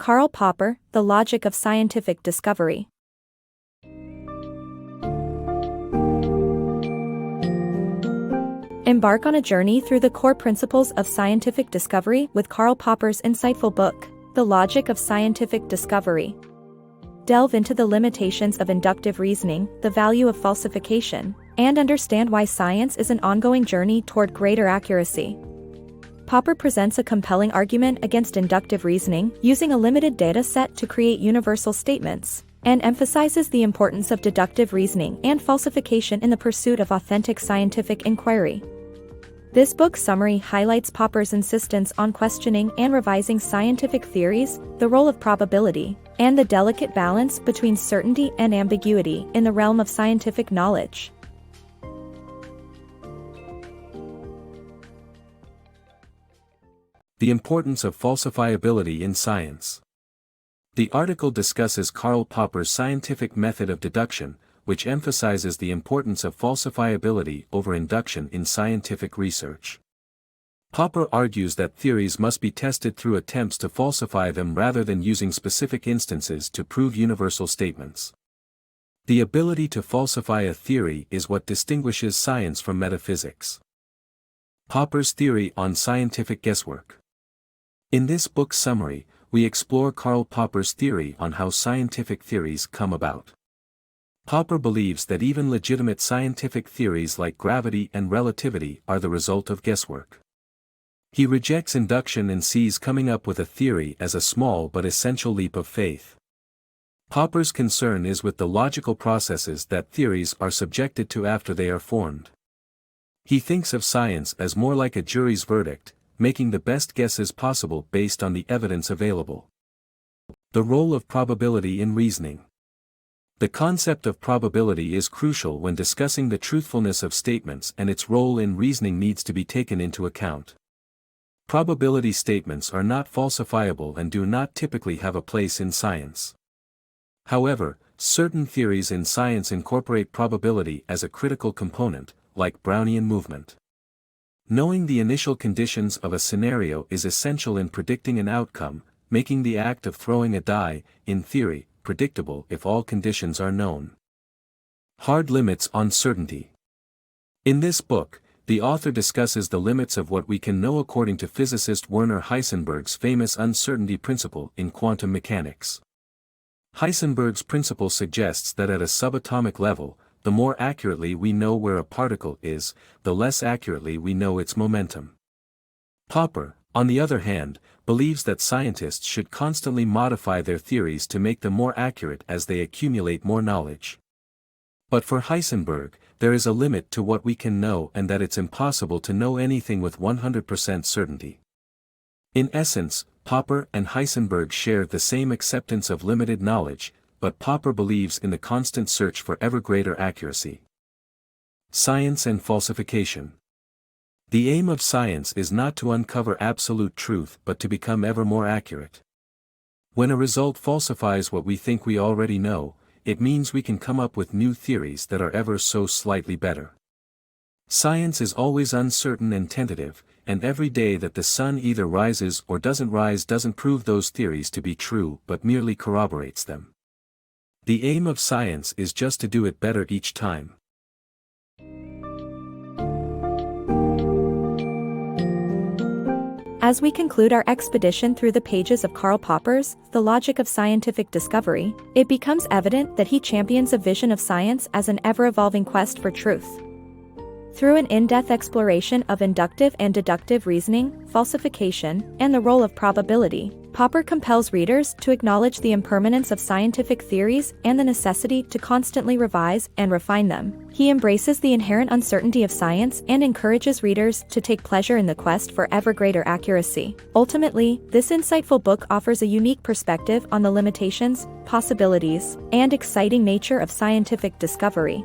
Karl Popper, The Logic of Scientific Discovery. Embark on a journey through the core principles of scientific discovery with Karl Popper's insightful book, The Logic of Scientific Discovery. Delve into the limitations of inductive reasoning, the value of falsification, and understand why science is an ongoing journey toward greater accuracy. Popper presents a compelling argument against inductive reasoning, using a limited data set to create universal statements, and emphasizes the importance of deductive reasoning and falsification in the pursuit of authentic scientific inquiry. This book summary highlights Popper's insistence on questioning and revising scientific theories, the role of probability, and the delicate balance between certainty and ambiguity in the realm of scientific knowledge. The importance of falsifiability in science. The article discusses Karl Popper's scientific method of deduction, which emphasizes the importance of falsifiability over induction in scientific research. Popper argues that theories must be tested through attempts to falsify them rather than using specific instances to prove universal statements. The ability to falsify a theory is what distinguishes science from metaphysics. Popper's theory on scientific guesswork. In this book summary, we explore Karl Popper's theory on how scientific theories come about. Popper believes that even legitimate scientific theories like gravity and relativity are the result of guesswork. He rejects induction and sees coming up with a theory as a small but essential leap of faith. Popper's concern is with the logical processes that theories are subjected to after they are formed. He thinks of science as more like a jury's verdict, making the best guesses possible based on the evidence available. The role of probability in reasoning. The concept of probability is crucial when discussing the truthfulness of statements, and its role in reasoning needs to be taken into account. Probability statements are not falsifiable and do not typically have a place in science. However, certain theories in science incorporate probability as a critical component, like Brownian movement. Knowing the initial conditions of a scenario is essential in predicting an outcome, making the act of throwing a die, in theory, predictable if all conditions are known. Hard limits on certainty. In this book, the author discusses the limits of what we can know according to physicist Werner Heisenberg's famous uncertainty principle in quantum mechanics. Heisenberg's principle suggests that at a subatomic level, the more accurately we know where a particle is, the less accurately we know its momentum. Popper, on the other hand, believes that scientists should constantly modify their theories to make them more accurate as they accumulate more knowledge. But for Heisenberg, there is a limit to what we can know, and that it's impossible to know anything with 100% certainty. In essence, Popper and Heisenberg share the same acceptance of limited knowledge, but Popper believes in the constant search for ever greater accuracy. Science and falsification. The aim of science is not to uncover absolute truth but to become ever more accurate. When a result falsifies what we think we already know, it means we can come up with new theories that are ever so slightly better. Science is always uncertain and tentative, and every day that the sun either rises or doesn't rise doesn't prove those theories to be true but merely corroborates them. The aim of science is just to do it better each time. As we conclude our expedition through the pages of Karl Popper's The Logic of Scientific Discovery, it becomes evident that he champions a vision of science as an ever-evolving quest for truth. Through an in-depth exploration of inductive and deductive reasoning, falsification, and the role of probability, Popper compels readers to acknowledge the impermanence of scientific theories and the necessity to constantly revise and refine them. He embraces the inherent uncertainty of science and encourages readers to take pleasure in the quest for ever greater accuracy. Ultimately, this insightful book offers a unique perspective on the limitations, possibilities, and exciting nature of scientific discovery.